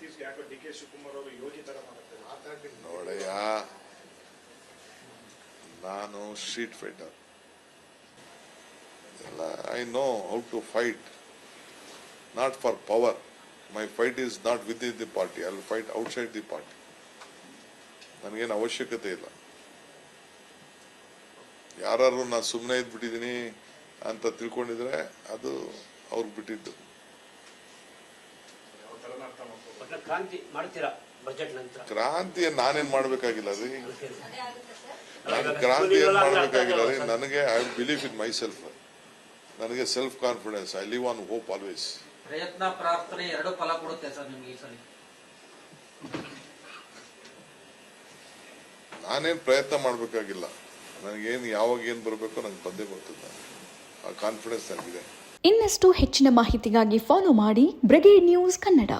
ಇತ್ತೀಚೆಗೆ ಯಾಕೋ D K Shivakumar ಅವರು ಯೋಗಿ ತರ ಮಾತಾಡ್ತಾರೆ. ನೋಡಯ್ಯ, ನಾನು ಸ್ಟ್ರೀಟ್ ಫೈಟರ್ ಎಲ್ಲ I know how to fight, not for power. My fight is not within the party, I will fight outside the party. ನನಗೇನು ಅವಶ್ಯಕತೆ ಇಲ್ಲ. ಯಾರು ನಾನು ಸುಮ್ಮನೆ ಇದ್ಬಿಟ್ಟಿದ್ದೀನಿ ಅಂತ ತಿಳ್ಕೊಂಡಿದ್ರೆ ಅದು ಅವ್ರಿಗೆ ಬಿಟ್ಟಿದ್ದು. ಕ್ರಾಂತಿ ನಾನೇನ್ ಮಾಡ್ಬೇಕಾಗಿಲ್ಲ ರೀ, ನಾನು ಕ್ರಾಂತಿ ಏನ್ ಮಾಡ್ಬೇಕಾಗಿಲ್ಲ ರೀ. ನನಗೆ I believe in myself. ನನಗೆ self confidence. I live on hope always. ಪ್ರಯತ್ನ ಪ್ರಾರ್ಥನೆ ಎರಡು ಫಲ ಕೊಡುತ್ತೆ ಸರ್ ನಿಮ್ಗೆ ಈ ಸಲ. ನಾನೇನ್ ಪ್ರಯತ್ನ ಮಾಡ್ಬೇಕಾಗಿಲ್ಲ. ನನಗೇನು ಯಾವಾಗ ಏನ್ ಬರಬೇಕು ನಂಗೆ ಬಂದೇ ಬರ್ತದೆ. ಆ ಕಾನ್ಫಿಡೆನ್ಸ್ ನನಗಿದೆ. ಇನ್ನಷ್ಟು ಹೆಚ್ಚಿನ ಮಾಹಿತಿಗಾಗಿ ಫಾಲೋ ಮಾಡಿ ಬ್ರಿಗೇಡ್ ನ್ಯೂಸ್ ಕನ್ನಡ.